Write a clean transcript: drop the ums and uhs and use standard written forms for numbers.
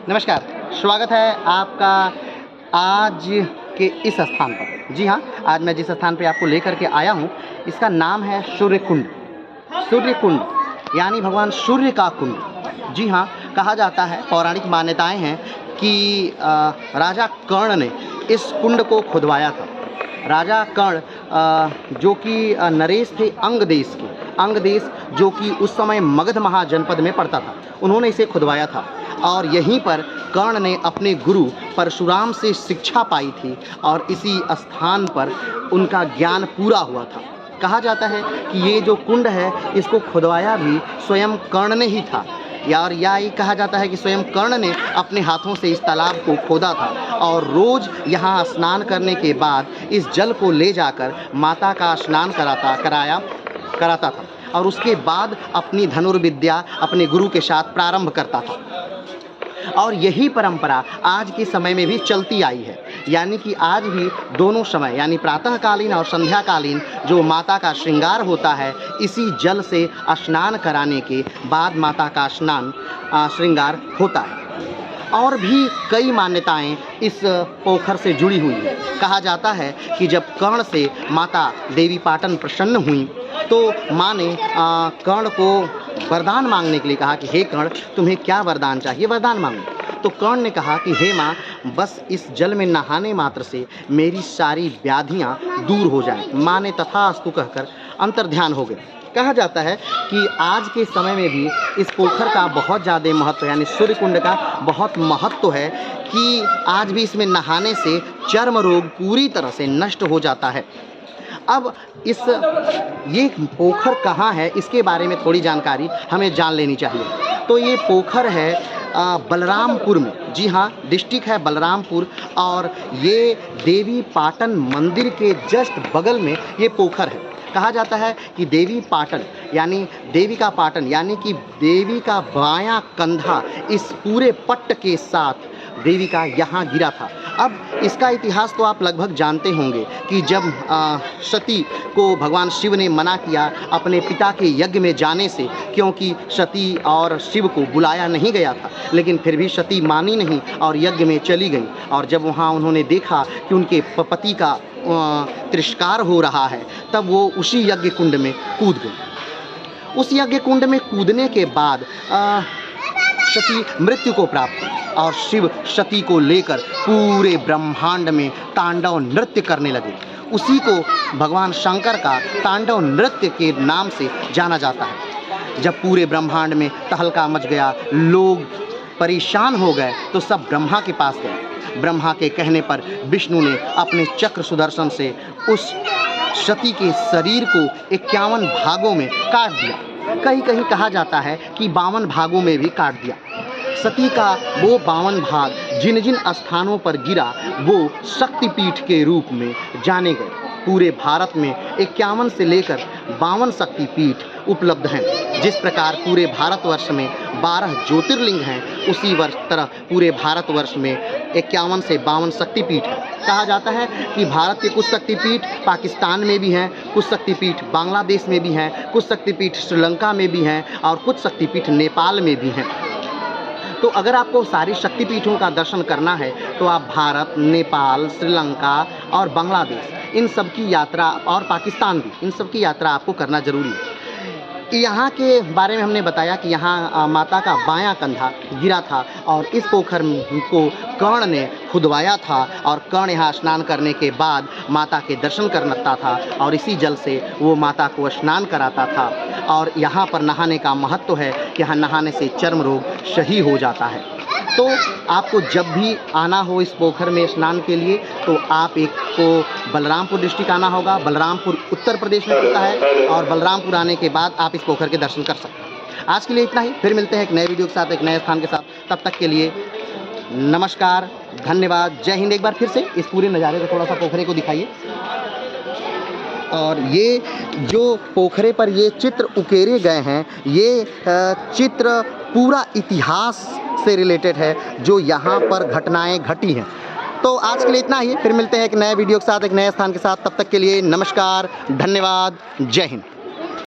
नमस्कार, स्वागत है आपका आज के इस स्थान पर। जी हाँ, आज मैं जिस स्थान पे आपको लेकर के आया हूँ, इसका नाम है सूर्य कुंड। सूर्य कुंड यानी भगवान सूर्य का कुंड। जी हाँ, कहा जाता है, पौराणिक मान्यताएं हैं कि राजा कर्ण ने इस कुंड को खुदवाया था। राजा कर्ण जो कि नरेश थे अंग देश के, अंग देश जो कि उस समय मगध महाजनपद में पड़ता था, उन्होंने इसे खुदवाया था और यहीं पर कर्ण ने अपने गुरु परशुराम से शिक्षा पाई थी और इसी स्थान पर उनका ज्ञान पूरा हुआ था। कहा जाता है कि ये जो कुंड है इसको खुदवाया भी स्वयं कर्ण ने ही था, यार ये कहा जाता है कि स्वयं कर्ण ने अपने हाथों से इस तालाब को खोदा था और रोज़ यहाँ स्नान करने के बाद इस जल को ले जाकर माता का स्नान कराता था और उसके बाद अपनी धनुर्विद्या अपने गुरु के साथ प्रारंभ करता था। और यही परंपरा आज के समय में भी चलती आई है, यानी कि आज भी दोनों समय यानी प्रातःकालीन और संध्याकालीन जो माता का श्रृंगार होता है, इसी जल से स्नान कराने के बाद माता का श्रृंगार होता है। और भी कई मान्यताएं इस पोखर से जुड़ी हुई हैं। कहा जाता है कि जब कर्ण से माता देवी पाटन प्रसन्न हुई तो माँ ने कर्ण को वरदान मांगने के लिए कहा कि हे कर्ण, तुम्हें क्या वरदान चाहिए, वरदान मांगो। तो कर्ण ने कहा कि हे माँ, बस इस जल में नहाने मात्र से मेरी सारी व्याधियाँ दूर हो जाएं। माँ ने तथास्तु कहकर अंतर्ध्यान हो गए। कहा जाता है कि आज के समय में भी इस पोखर का बहुत ज़्यादा महत्व यानी सूर्य कुंड का बहुत महत्व है कि आज भी इसमें नहाने से चर्म रोग पूरी तरह से नष्ट हो जाता है। अब ये पोखर कहाँ है, इसके बारे में थोड़ी जानकारी हमें जान लेनी चाहिए। तो ये पोखर है बलरामपुर में। जी हाँ, डिस्ट्रिक्ट है बलरामपुर और ये देवी पाटन मंदिर के जस्ट बगल में ये पोखर है। कहा जाता है कि देवी पाटन यानी देवी का पाटन यानी कि देवी का बायां कंधा इस पूरे पट्ट के साथ देवी का यहाँ गिरा था। अब इसका इतिहास तो आप लगभग जानते होंगे कि जब सती को भगवान शिव ने मना किया अपने पिता के यज्ञ में जाने से, क्योंकि सती और शिव को बुलाया नहीं गया था, लेकिन फिर भी सती मानी नहीं और यज्ञ में चली गई। और जब वहाँ उन्होंने देखा कि उनके पति का तिरस्कार हो रहा है, तब वो उसी यज्ञ कुंड में कूद गई। उस यज्ञ कुंड में कूदने के बाद सती मृत्यु को प्राप्त हुई और शिव सती को लेकर पूरे ब्रह्मांड में तांडव नृत्य करने लगे। उसी को भगवान शंकर का तांडव नृत्य के नाम से जाना जाता है। जब पूरे ब्रह्मांड में तहलका मच गया, लोग परेशान हो गए, तो सब ब्रह्मा के पास गए। ब्रह्मा के कहने पर विष्णु ने अपने चक्र सुदर्शन से उस सती के शरीर को 51 भागों में काट दिया। कहीं कहीं कहा जाता है कि 52 भागों में भी काट दिया। सती का वो 52 भाग जिन जिन स्थानों पर गिरा वो शक्तिपीठ के रूप में जाने गए। पूरे भारत में 51 से लेकर 52 शक्तिपीठ उपलब्ध हैं। जिस प्रकार पूरे भारतवर्ष में 12 ज्योतिर्लिंग हैं, उसी तरह पूरे भारतवर्ष में 51 से 52 शक्तिपीठ हैं। कहा जाता है कि भारत के कुछ शक्तिपीठ पाकिस्तान में भी हैं, कुछ शक्तिपीठ बांग्लादेश में भी हैं, कुछ शक्तिपीठ श्रीलंका में भी हैं और कुछ शक्तिपीठ नेपाल में भी हैं। तो अगर आपको सारी शक्तिपीठों का दर्शन करना है तो आप भारत, नेपाल, श्रीलंका और बांग्लादेश इन सब की यात्रा और पाकिस्तान भी, इन सब की यात्रा आपको करना ज़रूरी है। यहाँ के बारे में हमने बताया कि यहाँ माता का बायां कंधा गिरा था और इस पोखर को कर्ण ने खुदवाया था और कर्ण यहाँ स्नान करने के बाद माता के दर्शन करता था और इसी जल से वो माता को स्नान कराता था। और यहाँ पर नहाने का महत्व है कि यहाँ नहाने से चर्म रोग सही हो जाता है। तो आपको जब भी आना हो इस पोखर में स्नान के लिए तो आप एक को बलरामपुर डिस्ट्रिक्ट आना होगा। बलरामपुर उत्तर प्रदेश में पड़ता है और बलरामपुर आने के बाद आप इस पोखर के दर्शन कर सकते हैं। आज के लिए इतना ही, फिर मिलते हैं एक नए वीडियो के साथ, एक नए स्थान के साथ। तब तक के लिए नमस्कार, धन्यवाद, जय हिंद। एक बार फिर से इस पूरे नज़ारे को थोड़ा सा पोखरे को दिखाइए। और ये जो पोखरे पर ये चित्र उकेरे गए हैं, ये चित्र पूरा इतिहास से रिलेटेड है जो यहाँ पर घटनाएं घटी हैं। तो आज के लिए इतना ही, फिर मिलते हैं एक नए वीडियो के साथ, एक नए स्थान के साथ। तब तक के लिए नमस्कार, धन्यवाद, जय हिंद।